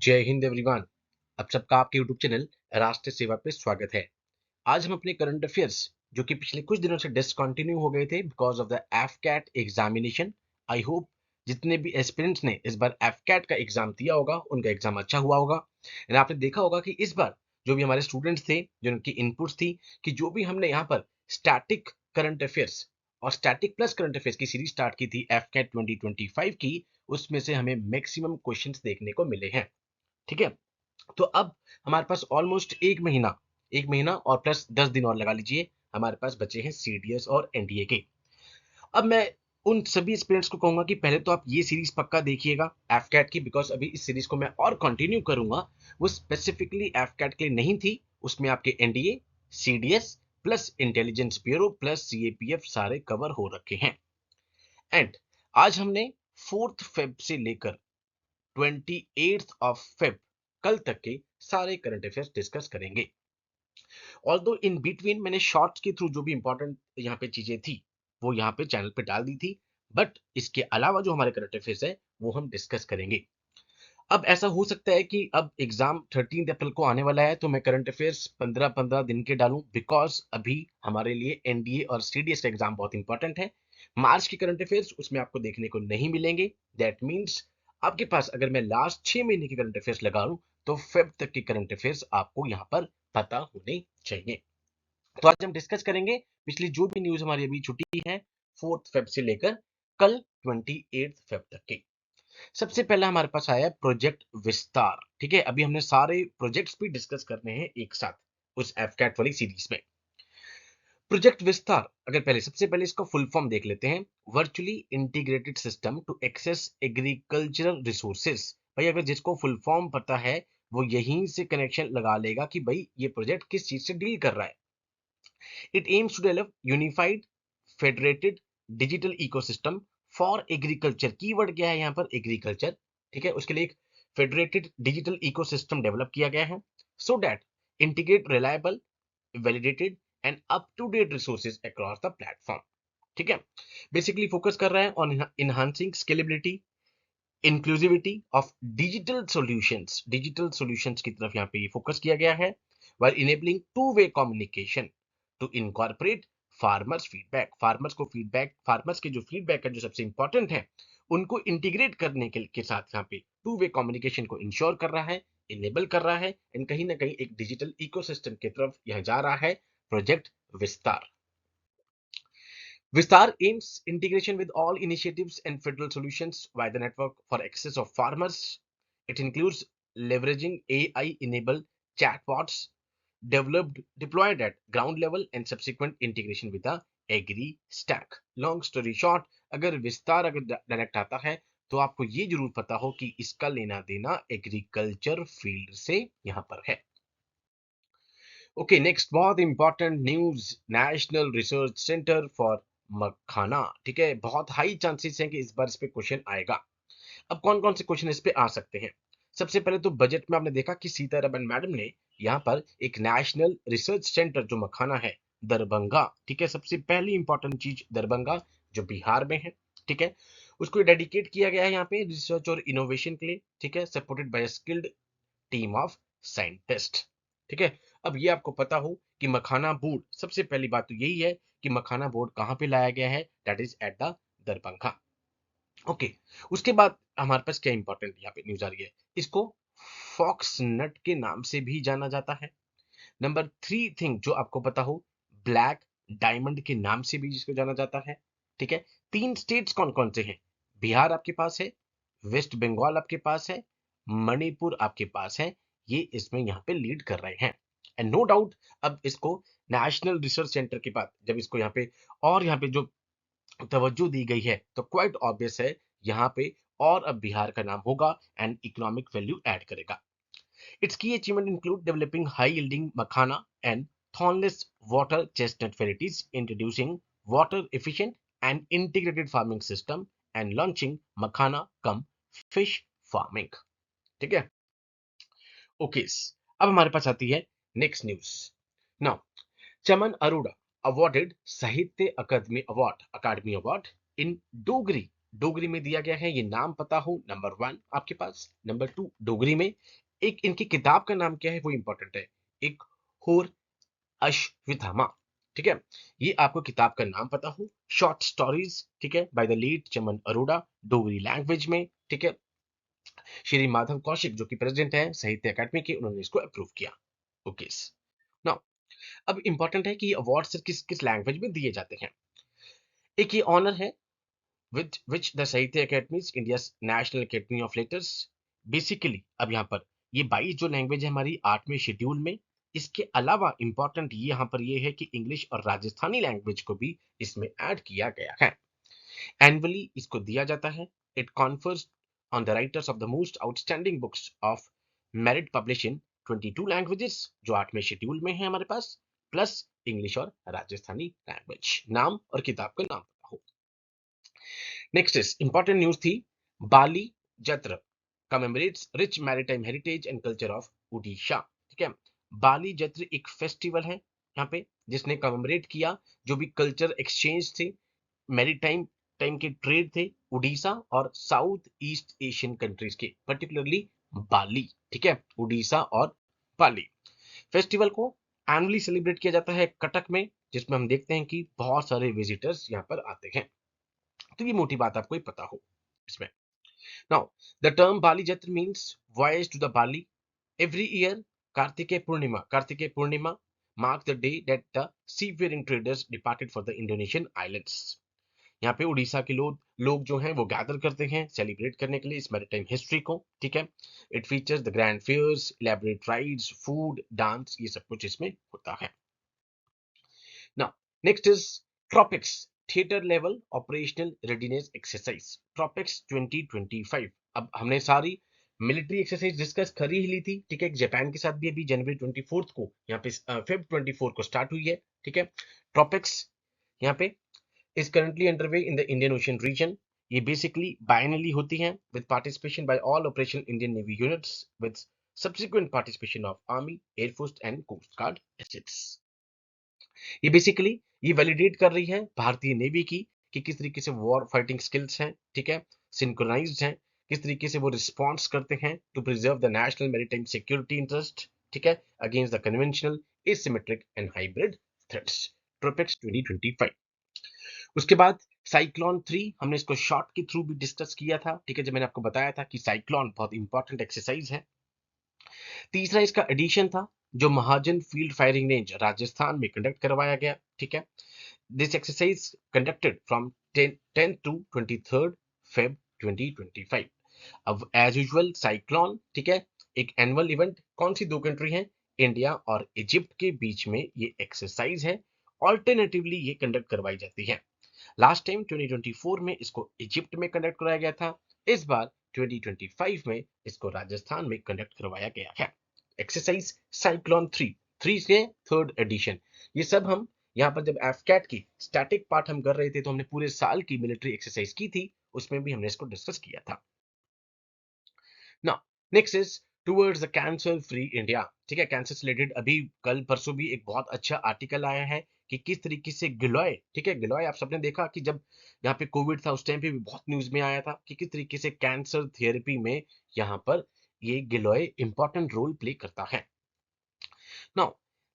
जय हिंद एवरीवन। आप सबका आपके यूट्यूब चैनल राष्ट्र सेवा पे स्वागत है। आज हम अपने करंट अफेयर्स जो कि पिछले कुछ दिनों से डिसकंटिन्यू हो गए थे because of the AFCAT examination. I hope जितने भी एस्पिरेंट्स ने इस बार एफकैट का एग्जाम दिया होगा उनका एग्जाम अच्छा हुआ होगा। एंड आपने देखा होगा कि इस बार जो भी हमारे स्टूडेंट्स थे जो उनकी इनपुट्स थी कि जो भी हमने यहाँ पर स्टैटिक करंट अफेयर्स और स्टैटिक प्लस करंट अफेयर्स की सीरीज स्टार्ट की थी एफकैट 2025 की, उसमें से हमें मैक्सिमम क्वेश्चंस देखने को मिले हैं। ठीक है, तो अब हमारे पास ऑलमोस्ट एक महीना और प्लस 10 दिन और लगा लीजिए, हमारे पास बचे हैं सीडीएस और एनडीए के। अब मैं उन सभी स्टूडेंट्स को कहूंगा कि पहले तो आप ये सीरीज पक्का देखिएगा एफकैट की, बिकॉज अभी इस सीरीज को मैं और कंटिन्यू करूंगा। वो स्पेसिफिकली एफकैट के लिए नहीं थी, उसमें आपके NDA, CDS plus intelligence bureau plus CAPF सारे कवर हो रखे हैं। एंड आज हमने 4 फेब से लेकर 28 फेब कल तक के सारे करंट अफेयर्स डिस्कस करेंगे। ऑल्दो इन बिटवीन मैंने शॉर्ट्स के थ्रू जो भी इंपॉर्टेंट यहाँ पे चीजें थी वो यहाँ पे चैनल पे डाल दी थी, बट इसके अलावा जो हमारे करंट अफेयर्स है वो हम डिस्कस करेंगे। अब ऐसा हो सकता है कि अब एग्जाम 13 अप्रैल को आने वाला है तो मैं करंट अफेयर्स 15-15 दिन के डालूं, बिकॉज अभी हमारे लिए एनडीए और सीडीएस का एग्जाम बहुत इंपॉर्टेंट है। मार्च के करंट अफेयर्स उसमें आपको देखने को नहीं मिलेंगे। दैट मीन्स आपके पास अगर मैं लास्ट 6 महीने के करंट अफेयर्स लगा लूं तो फेब तक के करंट अफेयर्स आपको यहाँ पर पता होने चाहिए। तो आज हम डिस्कस करेंगे पिछली जो भी न्यूज हमारी अभी छुट्टी है 4 फेब से लेकर कल 28 फेब तक की। सबसे पहला हमारे पास आया प्रोजेक्ट विस्तार। ठीक है, अभी हमने सारे प्रोजेक्ट्स भी डिस्कस करने हैं एक साथ उस एफकैट वाली सीरीज में। प्रोजेक्ट विस्तार, अगर पहले सबसे पहले इसका फुल फॉर्म देख लेते हैं, virtually integrated system to access agricultural resources. भाई अगर जिसको फुल फॉर्म पता है वो यहीं से कनेक्शन लगा लेगा कि भाई ये प्रोजेक्ट किस चीज से डील कर रहा है। It aims to develop unified federated digital ecosystem for agriculture. Keyword क्या है यहाँ पर? एग्रीकल्चर। ठीक है, उसके लिए एक फेडरेटेड डिजिटल इकोसिस्टम डेवलप किया गया है so that integrate reliable, validated and up to date resources across the platform. ठीक है, बेसिकली फोकस कर रहा है on enhancing scalability, inclusivity of digital solutions की तरफ यहाँ पे ये फोकस किया गया है, while enabling two-way communication to incorporate farmers के जो फीडबैक है जो सबसे इंपॉर्टेंट है उनको इंटीग्रेट करने के साथ यहाँ पे टू वे कम्युनिकेशन को इंश्योर कर रहा है, इनेबल कर रहा है, एंड कहीं ना कहीं एक डिजिटल इकोसिस्टम की तरफ यह जा रहा है प्रोजेक्ट विस्तार। Vistar aims integration with all initiatives and federal solutions via the network for access of farmers. It includes leveraging AI-enabled chatbots deployed at ground level and subsequent integration with the agri stack. Long story short, अगर विस्तार अगर direct आता है तो आपको ये जरूर पता हो कि इसका लेना देना एग्रीकल्चर फील्ड से यहाँ पर है। ओके, नेक्स्ट बहुत important news, national research centre for makhana. ठीक है, बहुत हाई चांसेस हैं कि इस बार इस पे क्वेश्चन आएगा। अब कौन कौन से क्वेश्चन इस पे आ सकते हैं? सबसे पहले तो बजट में आपने देखा कि सीतारमन मैडम ने यहाँ पर एक नेशनल रिसर्च सेंटर जो मखाना है दरभंगा, ठीक है, सबसे पहली इंपॉर्टेंट चीज दरभंगा जो बिहार में है, ठीक है, उसको डेडिकेट किया गया है यहाँ पे रिसर्च और इनोवेशन के लिए। ठीक है, supported by skilled team of scientist. ठीक है, अब ये आपको पता हो कि मखाना बोर्ड, सबसे पहली बात तो यही है कि मखाना बोर्ड कहां पे लाया गया है, that is at the Darbhanga. Okay, उसके बाद हमारे पास क्या इंपॉर्टेंट यहाँ पे न्यूज आ रही है, इसको फॉक्स नट के नाम से भी जाना जाता है। नंबर 3 थिंग जो आपको पता हो, ब्लैक डायमंड के नाम से भी जिसको जाना जाता है। ठीक है, 3 स्टेट्स कौन कौन से हैं? बिहार आपके पास है, वेस्ट बंगाल आपके पास है, मणिपुर आपके पास है, ये इसमें यहाँ पे लीड कर रहे हैं। एंड नो डाउट अब इसको नेशनल रिसर्च सेंटर के बाद जब इसको यहाँ पे जो तवज्जो दी गई है तो क्वाइट ऑब्वियस है यहाँ पे और अब बिहार का नाम होगा एंड इकोनॉमिक वैल्यू ऐड करेगा। Its key achievement include developing high-yielding makhana and thornless water chestnut varieties, introducing water-efficient and integrated farming system, and launching makhana cum fish farming. ठीक है, ओके, अब हमारे पास आती है नेक्स्ट न्यूज। नाउ, चमन Arora awarded साहित्य अकादमी award in Dogri Dogri में दिया गया है, ये नाम पता हो, नंबर 1 आपके पास। नंबर 2, डोगरी में एक इनकी किताब का नाम क्या है वो इंपॉर्टेंट है, एक होर अश्वत्थामा, ठीक है, ये आपको किताब का नाम पता हो। शॉर्ट स्टोरीज, ठीक है, by the late Chaman Arora, Dogri language में, ठीक है। श्री माधव कौशिक जो कि प्रेसिडेंट है साहित्य अकादमी के, उन्होंने इसको अप्रूव किया। ओके नाउ, अब इंपॉर्टेंट है कि ये अवार्ड सिर्फ किस किस लैंग्वेज में दिए जाते हैं। एक ये ऑनर है with which the Sahitya Academy is India's National Academy of Letters। Basically अब यहाँ पर ये 22 जो लैंग्वेज है हमारी 8वें शेड्यूल में, इसके अलावा इंपॉर्टेंट ये यहाँ पर ये है कि इंग्लिश और राजस्थानी लैंग्वेज को भी इसमें ऐड किया गया है। एनुअली इसको दिया जाता है। It confers on the writers of the most outstanding books of merit publish in 22 languages, जो 8वें शेड्यूल में है हमारे पास, प्लस इंग्लिश और राजस्थानी लैंग्वेज। नाम और किताब का नाम पता हो। नेक्स्ट इज इंपॉर्टेंट न्यूज थी, Bali Jatra commemorates rich maritime heritage and culture of Orissa, ठीक है। बाली जत्र एक फेस्टिवल है यहाँ पे जिसने कमेमोरेट किया जो भी कल्चर एक्सचेंज थे, मैरीटाइम टाइम के ट्रेड थे उड़ीसा और साउथ ईस्ट एशियन कंट्रीज के, पर्टिकुलरली बाली, ठीक है, उड़ीसा और बाली। फेस्टिवल को एनुअली सेलिब्रेट किया जाता है कटक में, जिसमें हम देखते हैं कि बहुत सारे विजिटर्स यहाँ पर आते हैं। तो ये मोटी बात आपको ही पता हो इसमें। Now the term Bali Jatra means voyage to the Bali. Every year Kartikeya Purnima mark the day that the seafaring traders departed for the Indonesian islands। यहाँ पे उड़ीसा के लोग जो हैं वो गैदर करते हैं सेलिब्रेट करने के लिए इस मैरीटाइम हिस्ट्री को, ठीक है। It features the grand fairs, elaborate rides, food, dance, ये सब कुछ इसमें होता है। Now, next is Tropics Theater Level Operational Readiness Exercise Tropics 2025। अब हमने सारी मिलिट्री एक्सरसाइज डिस्कस कर ही ली थी, ठीक है। जापान के साथ भी अभी जनवरी 24 को यहाँ पे फेब 24 को स्टार्ट हुई है, ठीक है। ट्रॉपिक्स यहाँ पे is currently underway in the Indian Ocean region. ये बेसिकली बाइनली होती हैं with participation by all operational Indian Navy units with subsequent participation of army, air force and coast guard assets. ये बेसिकली ये वैलिडेट कर रही है भारतीय नेवी की कि किस तरीके से वॉर फाइटिंग स्किल्स हैं, ठीक है, सिंक्रोनाइज्ड हैं, किस तरीके से वो रिस्पॉन्स करते हैं to preserve the national maritime security interest, ठीक है, against the conventional asymmetric and hybrid threats. TROPEX 2025। उसके बाद साइक्लोन 3 हमने इसको शॉर्ट के थ्रू भी डिस्कस किया था, ठीक है, जब मैंने आपको बताया था कि साइक्लोन बहुत इंपॉर्टेंट एक्सरसाइज है। तीसरा इसका एडिशन था जो Mahajan field firing range Rajasthan में कंडक्ट करवाया गया, ठीक है। This exercise conducted from 10 to 23 Feb 2025। अब एज यूजुअल साइक्लोन, ठीक है, एक एनुअल इवेंट, कौन सी दो कंट्री हैं, इंडिया और इजिप्ट के बीच में ये एक्सरसाइज है। ऑल्टरनेटिवली ये कंडक्ट करवाई जाती है। लास्ट टाइम 2024 में इसको इजिप्ट में कंडक्ट कराया गया था, इस बार 2025 में इसको राजस्थान में कंडक्ट करवाया गया है। एक्सरसाइज साइक्लोन 3 के थर्ड एडिशन। ये सब हम यहाँ पर जब एफकैट की स्टैटिक पार्ट हम कर रहे थे तो हमने पूरे साल की मिलिट्री एक्सरसाइज की थी, उसमें भी हमने इसको डिस्कस किया था। Now next is towards the cancer free India, ठीक है। कैंसर से रिलेटेड अभी कल परसों भी एक बहुत अच्छा आर्टिकल आया है कि किस तरीके से गिलोय, ठीक है, गिलोय आप सबने देखा कि जब यहाँ पे कोविड था उस टाइम पे भी बहुत न्यूज में आया था कि किस तरीके से कैंसर थेरेपी में यहाँ पर ये गिलोय इंपॉर्टेंट रोल प्ले करता है। नाउ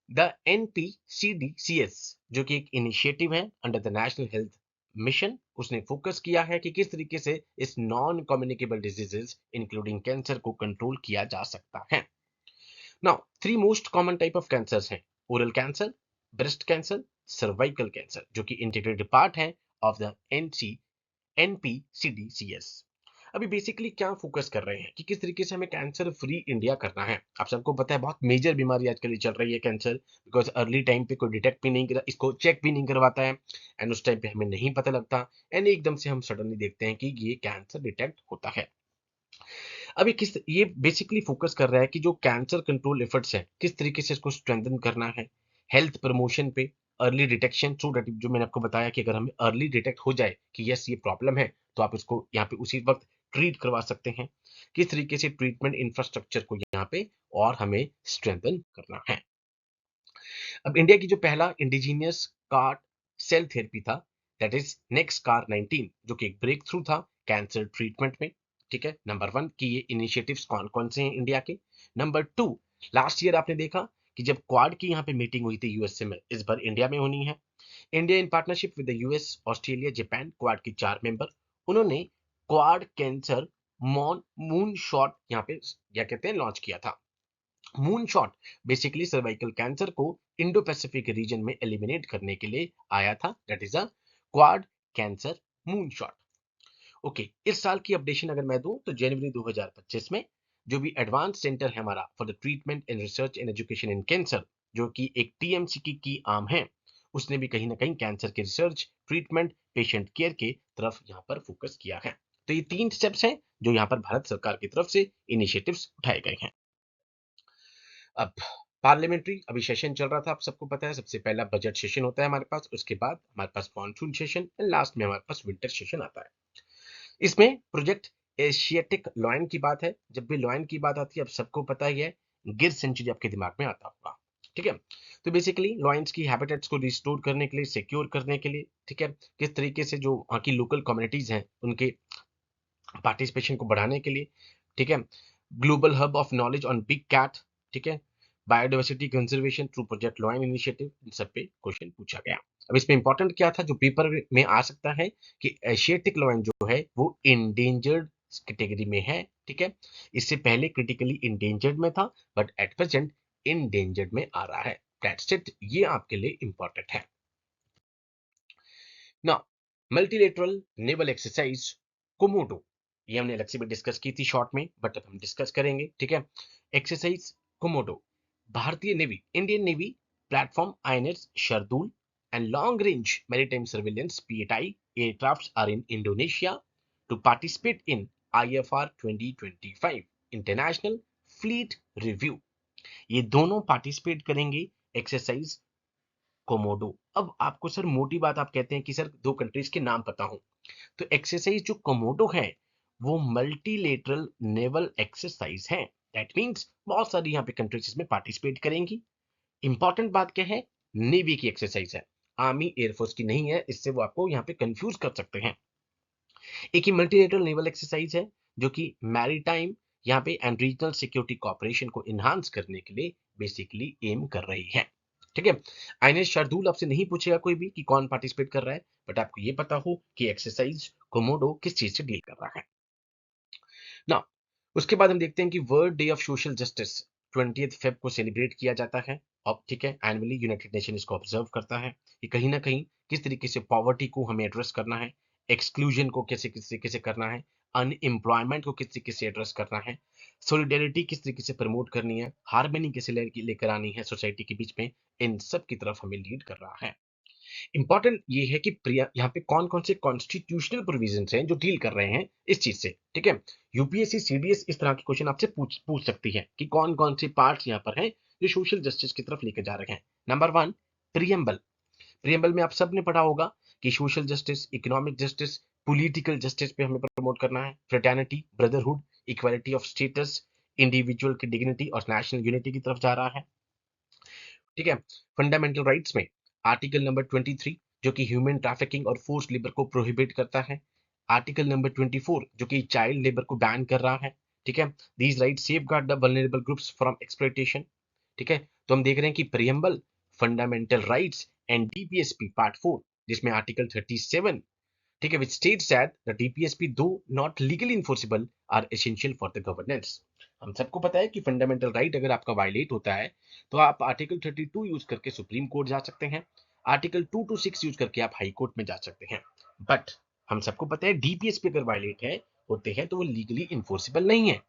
द NPCDCS जो कि एक इनिशिएटिव है under the national health mission, उसने फोकस किया है कि किस तरीके से इस non communicable diseases including cancer को कंट्रोल किया जा सकता है। Now three most common type of cancers हैं, oral cancer, breast cancer, cervical cancer, जो कि इंटीग्रेटेड पार्ट है ऑफ द NPCDCS। अभी बेसिकली क्या फोकस कर रहे हैं कि किस तरीके से हमें कैंसर फ्री इंडिया करना है। आप सबको पता है बहुत मेजर बीमारी आजकल ये चल रही है कैंसर, बिकॉज अर्ली टाइम पे कोई डिटेक्ट भी नहीं करा, इसको चेक भी नहीं करवाता है, एंड उस टाइम पे हमें नहीं पता लगता, एंड एकदम से हम सडनली देखते हैं कि ये कैंसर डिटेक्ट होता है। अभी किस ये बेसिकली फोकस कर रहा है कि जो कैंसर कंट्रोल एफर्ट्स हैं किस तरीके से इसको स्ट्रेंथन करना है, हेल्थ प्रमोशन पे, अर्ली डिटेक्शन, सो दैट जो मैंने आपको बताया कि अगर हमें अर्ली डिटेक्ट हो जाए कि यस ये प्रॉब्लम है तो आप इसको यहाँ पे उसी वक्त ट्रीट करवा सकते हैं। किस तरीके से ट्रीटमेंट इंफ्रास्ट्रक्चर को यहाँ पे और हमें स्ट्रेंथन करना है। अब इंडिया की जो पहला इंडिजीनियस कार्ड सेल थेरेपी था दैट इज नेक्सकार 19, जो कि एक ब्रेक थ्रू था कैंसर ट्रीटमेंट में। ठीक है, नंबर 1 कि ये इनिशिएटिव्स कौन कौन से हैं इंडिया के। नंबर 2, लास्ट ईयर आपने देखा कि जब क्वाड की यहाँ पे मीटिंग हुई थी यूएसए में, इस बार इंडिया में होनी है। India in partnership with the US, Australia, Japan, quad की 4 मेंबर, उन्होंने क्वाड कैंसर मून शॉट यहाँ पे क्या कहते हैं लॉन्च किया था। Moon shot basically cervical cancer को इंडो पैसिफिक रीजन में एलिमिनेट करने के लिए आया था। That is a quad cancer moon shot. Okay, इस साल की अपडेशन अगर मैं दूं तो जनवरी 2025 में जो भी एडवांस सेंटर है हमारा for the treatment and research and education in cancer, जो कि एक टीएमसी की आर्म है, उसने भी कहीं ना कहीं कैंसर के रिसर्च, ट्रीटमेंट, पेशेंट केयर के तरफ यहाँ पर फोकस किया है। तो ये 3 स्टेप्स हैं जो यहाँ पर भारत सरकार की तरफ से इनिशिएटिव्स उठाए गए हैं। अब पार्लियामेंट्री अभी सेशन चल रहा था, आप सबको पता है। सबसे पहला बजट सेशन होता है हमारे पास, उसके बाद हमारे पास मॉनसून सेशन एंड लास्ट में हमारे पास विंटर सेशन आता है। इसमें प्रोजेक्ट एशियाटिक लॉयन की बात है। जब भी लॉयन की बात आती है, अब सबको पता ही है, गिर सेंचुरी आपके दिमाग में आता होगा। ठीक है, तो बेसिकली लॉयंस की हैबिटेट्स को रिस्टोर करने के लिए, सिक्योर करने के लिए, ठीक है, किस तरीके से जो वहाँ की लोकल कम्युनिटीज हैं उनके पार्टिसिपेशन को बढ़ाने के लिए, ठीक है, global hub of knowledge on big cat, ठीक है, biodiversity conservation through project lion initiative, इन सब पे क्वेश्चन पूछा गया। अब इसमें इंपॉर्टेंट क्या था जो पेपर में आ सकता है कि एशियाटिक लॉयन जो है वो इंडेंजर्ड कैटेगरी में है। ठीक है, इससे पहले क्रिटिकली इंडेंजर्ड में था, बट एट प्रेजेंट इंडेंजर्ड में आ रहा है। दैट्स इट, ये आपके लिए इंपॉर्टेंट है। Now, multilateral naval exercise Komodo, ये हमने अलग से भी डिस्कस की थी शॉर्ट में, बट अब हम डिस्कस करेंगे। ठीक है, एक्सरसाइज कोमोडो, भारतीय navy, Indian navy platform INS Shardul and long range maritime surveillance P eight I aircrafts are in Indonesia to participate in IFR 2025 international fleet review. ये दोनों पार्टिसिपेट करेंगे एक्सरसाइज कोमोडो। अब आपको सर मोटी बात, आप कहते हैं कि सर 2 कंट्रीज के नाम पता हो, तो एक्सरसाइज जो कोमोडो है वो मल्टीलेटरल नेवल एक्सरसाइज है। दैट मींस बहुत सारी यहाँ पे कंट्रीज इसमें पार्टिसिपेट करेंगी। इंपॉर्टेंट बात क्या है, नेवी की एक्सरसाइज है, आर्मी एयरफोर्स की नहीं है, इससे वो आपको यहाँ पे कंफ्यूज कर सकते हैं। एक ही मल्टीलेटरल नेवल एक्सरसाइज है जो कि मैरीटाइम यहाँ पे एंड रीजनल सिक्योरिटी कॉपरेशन को इनहांस करने के लिए बेसिकली एम कर रही है। ठीक है, आईएनएस शार्दुल आपसे नहीं पूछेगा कोई भी कि कौन पार्टिसिपेट कर रहा है, बट आपको ये पता हो कि एक्सरसाइज कोमोडो किस चीज से डील कर रहा है ना। उसके बाद हम देखते हैं कि world day of social justice 20 Feb को सेलिब्रेट किया जाता है। अब ठीक है, एनुअली यूनाइटेड नेशन इसको ऑब्जर्व करता है कि कहीं ना कहीं किस तरीके से पॉवर्टी को हमें एड्रेस करना है, एक्सक्लूजन को कैसे किस तरीके से करना है, अनएम्प्लॉयमेंट को किस तरीके से एड्रेस करना है, सोलिडेरिटी किस तरीके से प्रमोट करनी है, हार्मनी कैसे लेकर आनी है सोसाइटी के बीच में, इन सब की तरफ हमें लीड कर रहा है। इंपॉर्टेंट ये है कि प्रिया यहाँ पे कौन कौन से कॉन्स्टिट्यूशनल प्रोविजंस हैं जो डील कर रहे हैं इस चीज से। ठीक है, यूपीएससी सीडीएस इस तरह के क्वेश्चन आपसे पूछ सकती है कि कौन कौन से पार्ट्स यहाँ पर हैं जो सोशल जस्टिस की तरफ लेकर जा रहे हैं। Number 1, preamble. प्रियम्बल में आप सब ने पढ़ा होगा कि social justice, economic justice, political justice पे हमें प्रमोट करना है, fraternity, brotherhood, equality of status, individual की डिग्निटी और नेशनल यूनिटी की तरफ जा रहा है। ठीक है, फंडामेंटल राइट्स में आर्टिकल नंबर 23 जो कि ह्यूमन ट्रैफिकिंग और फोर्स लेबर को प्रोहिबिट करता है, आर्टिकल नंबर 24 जो कि चाइल्ड लेबर को बैन कर रहा है। ठीक है, these rights safeguard the vulnerable groups from exploitation. ठीक है, तो हम देख रहे हैं कि preamble, fundamental rights and DPSP part 4, जिसमें आर्टिकल 37, ठीक है, which states that the DPSP though not legally enforceable are essential for the governance। हम सबको पता है कि फंडामेंटल राइट अगर आपका वायलेट होता है तो आप आर्टिकल 32 यूज करके सुप्रीम कोर्ट जा सकते हैं, आर्टिकल 2 to 6 यूज करके आप हाई कोर्ट में जा सकते हैं। बट हम सबको पता है डीपीएसपी अगर वायलेट है होते हैं तो वो लीगली इन्फोर्सेबल नहीं है,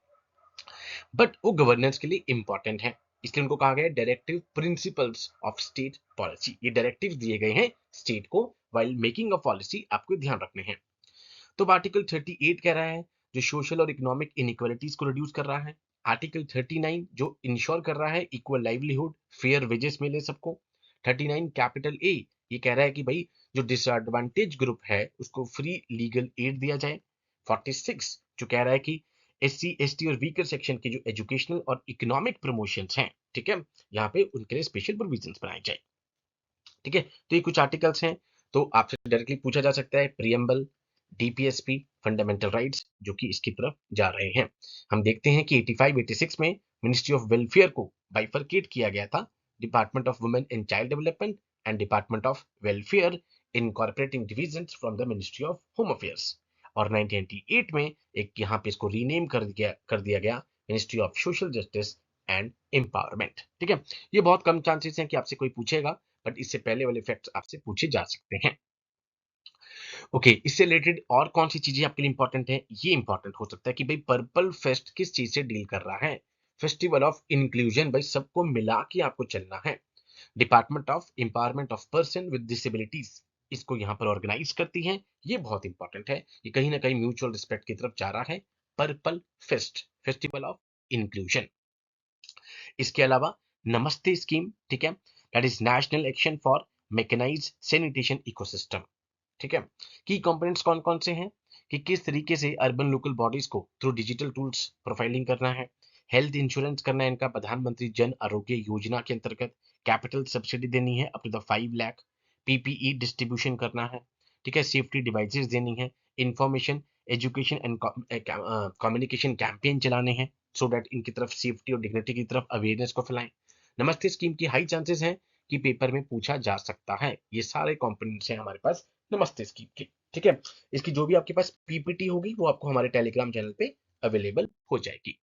बट वो गवर्नेंस के लिए इंपॉर्टेंट है। इसलिए उनको कहा गया directive principles of state policy. ये डायरेक्टिव दिए गए हैं स्टेट को वाइल मेकिंग अ पॉलिसी, आपको ध्यान रखने हैं। तो आर्टिकल 38 कह रहा है जो सोशल और इकोनॉमिक इनइक्वालिटीज को रिड्यूस कर रहा है, आर्टिकल 39 जो इंश्योर कर रहा है इक्वल लाइवलीहुड, फेयर वेजेस मिले सबको, 39 कैपिटल ए ये कह रहा है कि भाई जो डिसएडवांटेज ग्रुप है उसको फ्री लीगल एड दिया जाए, 46 जो कह रहा है कि एससी एसटी और वीकर सेक्शन के जो एजुकेशनल और इकोनॉमिक प्रमोशंस हैं, ठीक है, यहाँ पे उनके लिए स्पेशल प्रोविजंस बनाए जाए। ठीक है, तो ये कुछ आर्टिकल्स हैं तो आपसे डायरेक्टली पूछा जा सकता है प्रियम्बल, डीपीएसपी, फंडामेंटल राइट्स, जो कि इसकी तरफ जा रहे हैं। हम देखते हैं कि 85-86 में मिनिस्ट्री ऑफ वेलफेयर को बाइफरकेट किया गया था, department of women and child development and department of welfare, incorporating divisions from the ministry of home affairs. और 1998 में एक यहाँ पे इसको रीनेम कर दिया गया ministry of social justice and empowerment. ठीक है, ये बहुत कम चांसेस हैं कि आपसे कोई पूछेगा, बट इससे पहले वाले फैक्ट्स आपसे पूछे जा सकते हैं। ओके, इससे रिलेटेड और कौन सी चीजें आपके लिए इंपॉर्टेंट है? ये इंपॉर्टेंट हो सकता है कि भाई पर्पल फेस्ट किस चीज से डील कर रहा है। फेस्टिवल ऑफ इंक्लूजन, भाई सबको मिला के आपको चलना है। Department of empowerment of person with disabilities इसको यहाँ पर ऑर्गेनाइज करती है। ये बहुत इंपॉर्टेंट है, ये कहीं ना कहीं म्यूचुअल रिस्पेक्ट की तरफ जा रहा है। Purple fest, festival of inclusion. इसके अलावा नमस्ते स्कीम, ठीक है, that is national action for mechanised sanitation ecosystem. ठीक है, की कंपोनेंट्स कौन कौन से हैं कि किस तरीके से अर्बन लोकल बॉडीज को थ्रू डिजिटल टूल्स प्रोफाइलिंग करना है, हेल्थ इंश्योरेंस करना है इनका प्रधानमंत्री जन आरोग्य योजना के अंतर्गत, कैपिटल सब्सिडी देनी है up to the 5 lakh, PPE distribution करना है, ठीक है, सेफ्टी डिवाइसेस देनी है, information education and communication campaign चलाने हैं सो दैट इनकी तरफ सेफ्टी और डिग्निटी की तरफ अवेयरनेस को फैलाएं। नमस्ते स्कीम की हाई चांसेस हैं कि पेपर में पूछा जा सकता है। ये सारे कंपोनेंट्स हैं हमारे पास नमस्ते स्कीम के। ठीक है, इसकी जो भी आपके पास पीपीटी होगी वो आपको हमारे टेलीग्राम चैनल पे अवेलेबल हो जाएगी।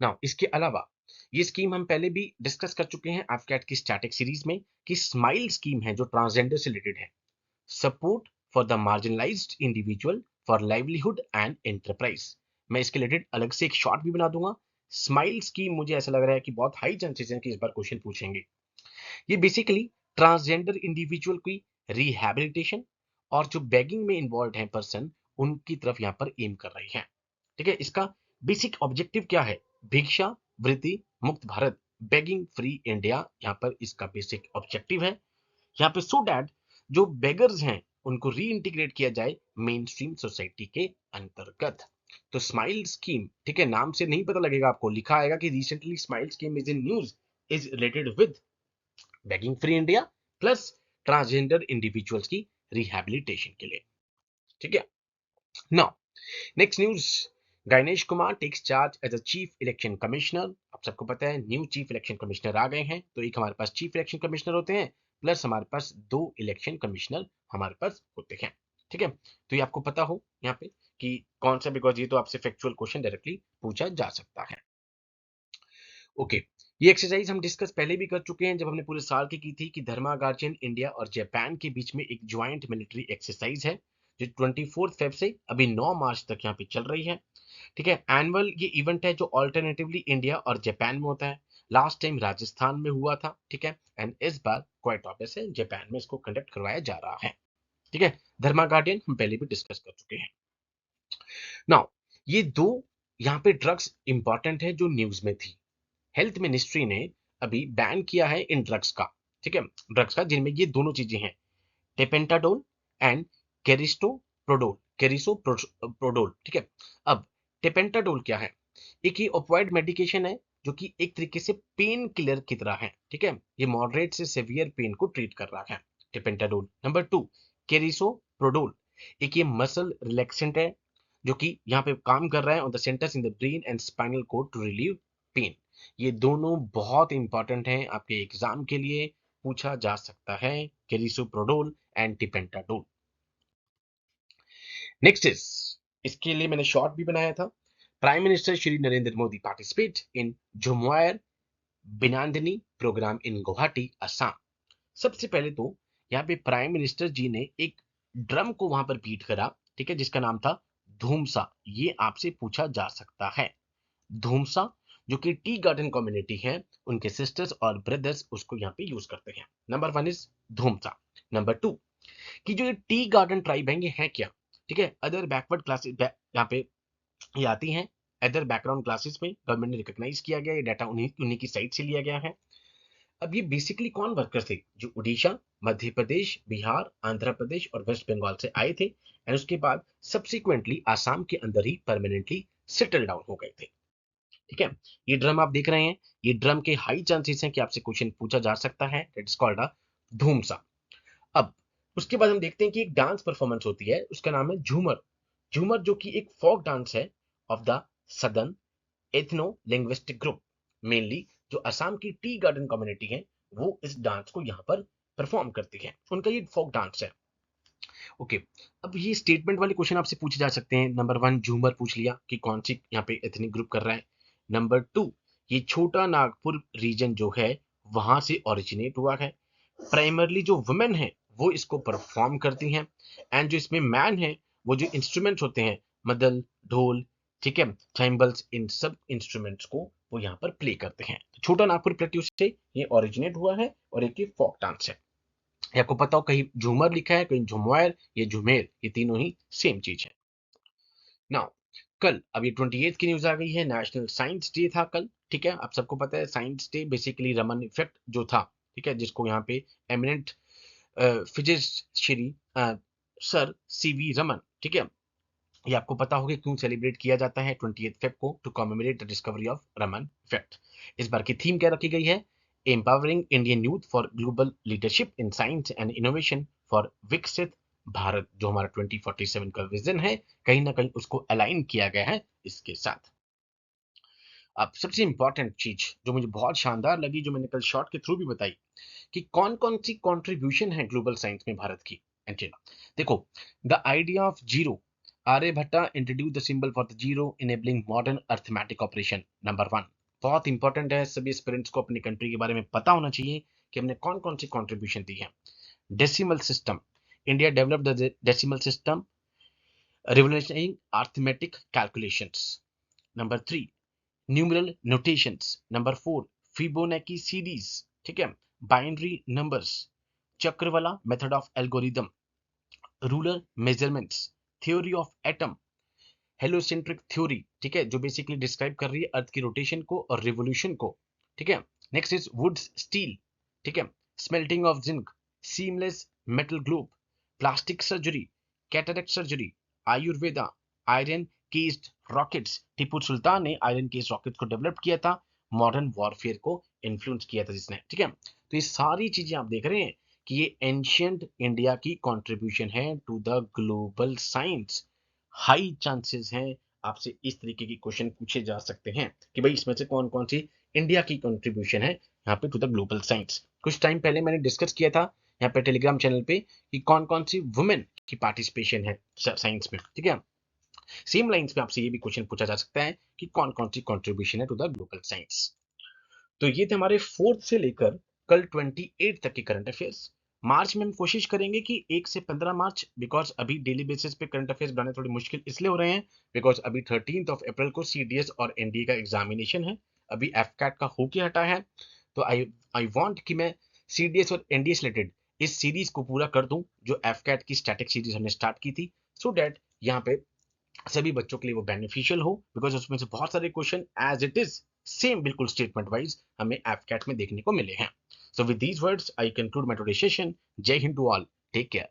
नाउ इसके अलावा ये स्कीम हम पहले भी डिस्कस कर चुके हैं एफकैट की स्टैटिक सीरीज में कि स्माइल स्कीम है जो ट्रांसजेंडर से रिलेटेड है। Support for the marginalised individual for livelihood and enterprise. मैं इसके रिलेटेड अलग से एक शॉर्ट भी बना दूंगा। स्माइल स्कीम मुझे ऐसा लग रहा है कि बहुत हाई चांसेस हैं कि इस बार क्वेश्चन पूछेंगे। ये बेसिकली ट्रांसजेंडर इंडिविजुअल की रिहैबिलिटेशन और जो बेगिंग में इन्वॉल्व है पर्सन उनकी तरफ यहाँ पर एम कर रही है। ठीक है, इसका बेसिक ऑब्जेक्टिव क्या है? भिक्षा वृत्ति मुक्त भारत, बेगिंग फ्री इंडिया यहाँ पर इसका बेसिक ऑब्जेक्टिव है। यहाँ पे सो डैट जो बेगर्स हैं उनको री इंटीग्रेट किया जाए मेन स्ट्रीम सोसाइटी के अंतर्गत। तो स्माइल स्कीम, ठीक है, नाम से नहीं पता लगेगा आपको, लिखा आएगा कि recently smile scheme is in news, is related with begging free India plus transgender individuals की रिहैबिलिटेशन के लिए। ठीक है, now next news, Ganesh Kumar takes charge as a chief election commissioner. आप सबको पता है न्यू चीफ इलेक्शन कमिश्नर आ गए हैं, तो एक हमारे पास चीफ इलेक्शन कमिश्नर होते हैं प्लस हमारे पास 2 इलेक्शन कमिश्नर हमारे पास होते हैं। ठीक है, तो ये आपको पता हो यहाँ पे कि कौन सा, बिकॉज ये तो आपसे फैक्चुअल क्वेश्चन डायरेक्टली पूछा जा सकता है। ओके, ये एक्सरसाइज हम डिस्कस पहले भी कर चुके हैं जब हमने पूरे साल की थी कि धर्मा गार्जियन इंडिया और जापान के बीच में एक ज्वाइंट मिलिट्री एक्सरसाइज है जो 24 फेब से अभी 9 मार्च तक यहाँ पे चल रही है। ठीक है, एनुअल ये इवेंट है जो ऑल्टरनेटिवली इंडिया और जापान में होता है। लास्ट टाइम राजस्थान में हुआ था। ठीक है, एंड इस बार क्वाइट ऑब्वियस है जापान में इसको कंडक्ट करवाया जा रहा है। ठीक है, धर्मा गार्डियन हम पहले भी डिस्कस कर चुके हैं। नाउ ये दो यहाँ पे ड्रग्स इंपॉर्टेंट है जो न्यूज में थी। हेल्थ मिनिस्ट्री ने अभी बैन किया है इन ड्रग्स का। ठीक है, ड्रग्स का जिनमें ये दोनों चीजें हैं, टेपेंटाडोल एंड केरिस्टोप्रोडोल, केरिसोप्रोडोल। ठीक है, अब टेपेंटाडोल क्या है? एक ये ओपियोइड मेडिकेशन है जो कि एक तरीके से पेन किलर की तरह है। ठीक है, ये मॉडरेट से सेवियर पेन को ट्रीट कर रहा है, टेपेंटाडोल। नंबर 2 केरिसोप्रोडोल, एक ये मसल रिलैक्सेंट है जो कि यहाँ पे काम कर रहा है on the centres in the brain and spinal cord to relieve pain. ये दोनों बहुत इंपॉर्टेंट हैं आपके एग्जाम के लिए, पूछा जा सकता है carisoprodol and tapentadol. Next is, इसके लिए मैंने शॉर्ट भी बनाया था। Prime minister Shri Narendra Modi participate in Jhumoir Binandini program in Guwahati Assam. सबसे पहले तो यहाँ पे प्राइम मिनिस्टर जी ने एक ड्रम को वहां पर बीट करा, ठीक है, जिसका नाम था धूमसा। ये आपसे पूछा जा सकता है। धूमसा जो कि टी गार्डन कम्युनिटी है उनके सिस्टर्स और ब्रदर्स उसको यहाँ पे यूज करते हैं। Number 1 is धूमसा। नंबर 2 कि जो ये टी गार्डन ट्राइब है ये है क्या? ठीक है, अदर बैकवर्ड क्लासेस यहाँ पे ये आती हैं। अदर बैकग्राउंड क्लासेस में गवर्नमेंट ने रिकॉग्नाइज किया गया, ये डाटा उन्हीं उन्हीं की साइट से लिया गया है। अब ये बेसिकली कौन वर्कर थे? जो उड़ीसा, मध्य प्रदेश, बिहार, आंध्र प्रदेश और वेस्ट बंगाल से आए थे एंड उसके बाद सब्सिक्वेंटली आसाम के अंदर ही परमानेंटली सेटल डाउन हो गए थे। ठीक है, ये ड्रम आप देख रहे हैं, ये ड्रम के हाई चांसेस हैं कि आपसे क्वेश्चन पूछा जा सकता है, दैट इज कॉल्ड अ धूमसा। अब उसके बाद हम देखते हैं कि एक डांस परफॉर्मेंस होती है, उसका नाम है झूमर। झूमर जो कि एक फोक डांस है of the southern ethno linguistic group. Mainly जो असम की टी गार्डन कम्युनिटी है वो इस डांस को यहाँ पर परफॉर्म करती है, उनका ये फोक डांस है। ओके, अब ये स्टेटमेंट वाले क्वेश्चन आपसे पूछे जा सकते हैं। नंबर 1 झूमर पूछ लिया कि कौन सी यहाँ पे एथनिक ग्रुप कर रहा है। नंबर 2 ये छोटा नागपुर रीजन जो है वहां से ओरिजिनेट हुआ है। प्राइमरली जो वुमेन है वो इसको परफॉर्म करती हैं, एंड जो इसमें मैन है वो जो इंस्ट्रूमेंट्स होते हैं मदल, ढोल, ठीक है, चाइम्बल्स, इन सब इंस्ट्रूमेंट्स को वो यहाँ पर प्ले करते हैं। तो छोटा नागपुर प्लेट्यू से ये ओरिजिनेट हुआ है और एक फोक डांस है। ये आपको पता हो कहीं झूमर लिखा है कहीं झुमर, ये झुमेर, ये तीनों ही सेम चीज है। नाउ कल अभी 28 की न्यूज आ गई है, नेशनल साइंस डे था कल। ठीक है, आप सबको पता है science day basically Raman effect जो था, ठीक है, जिसको यहाँ पे eminent physics Shri sir CV Raman, ठीक है, ये आपको पता होगा क्यों सेलिब्रेट किया जाता है 28 फेब को, to commemorate the discovery of Raman effect. इस बार की थीम क्या रखी गई है? Empowering Indian youth for global leadership in science and innovation for Viksit Bharat. जो हमारा 2047 का विजन है कहीं ना कहीं उसको अलाइन किया गया है इसके साथ। अब सबसे इंपॉर्टेंट चीज जो मुझे बहुत शानदार लगी, जो मैंने कल शॉर्ट के थ्रू भी बताई, कि कौन कौन सी कंट्रीब्यूशन है ग्लोबल साइंस में भारत की। एंटीना देखो, the idea of zero, Aryabhatta introduce the symbol for the zero enabling modern arithmetic operation. Number 1 बहुत इंपॉर्टेंट है, सभी स्टूडेंट्स को अपनी कंट्री के बारे में पता होना चाहिए कि हमने कौन कौन सी कंट्रीब्यूशन दी है। Decimal system, India developed the decimal system revolutionizing arithmetic calculations. Number 3 numeral notations. Number 4 Fibonacci series, ठीक है, binary numbers, Chakravala method of algorithm, ruler measurements, theory of atom, heliocentric theory, ठीक है, जो बेसिकली डिस्क्राइब कर रही है अर्थ की रोटेशन को और रिवोल्यूशन को, ठीक है। नेक्स्ट इज वुड्स स्टील, ठीक है, smelting of zinc, seamless metal globe, plastic surgery, cataract surgery, Ayurveda, iron cased rockets. Tipu Sultan ने आयरन केस्ड रॉकेट्स को डेवलप किया था, मॉडर्न वॉरफेयर को इन्फ्लुएंस किया था जिसने, ठीक है। तो ये सारी चीजें आप देख रहे हैं कि ये एंशियंट इंडिया की कंट्रीब्यूशन है to the global science. High chances हैं आपसे इस तरीके की क्वेश्चन पूछे जा सकते हैं कि भाई इसमें से कौन कौन सी इंडिया की कंट्रीब्यूशन है यहाँ पे टू द ग्लोबल साइंस। कुछ टाइम पहले मैंने डिस्कस किया था यहाँ पे टेलीग्राम चैनल पे कि कौन कौन सी वुमेन की पार्टिसिपेशन है साइंस में, ठीक है। सेम लाइंस में आपसे ये भी क्वेश्चन पूछा जा सकता है कि कौन कौन सी कंट्रीब्यूशन है टू द ग्लोबल साइंस। तो ये थे हमारे 4th से लेकर कल 28 तक के करंट अफेयर्स। मार्च में हम कोशिश करेंगे कि 1 से 15 मार्च, बिकॉज अभी डेली बेसिस पे करंट अफेयर्स बनाने थोड़ी मुश्किल इसलिए हो रहे हैं बिकॉज अभी 13th ऑफ अप्रैल को सीडीएस और एनडीए का एग्जामिनेशन है, अभी एफकैट का होके हटा है। तो आई आई वांट कि मैं सीडीएस और एनडीए से रिलेटेड इस सीरीज को पूरा कर दूं जो एफकैट की स्टैटिक सीरीज हमने स्टार्ट की थी, सो दैट यहाँ पे सभी बच्चों के लिए वो बेनिफिशियल हो, बिकॉज उसमें से बहुत सारे question as it is same बिल्कुल स्टेटमेंट वाइज हमें एफकैट में देखने को मिले हैं। So with these words I conclude my today session. Jai Hind to all, take care.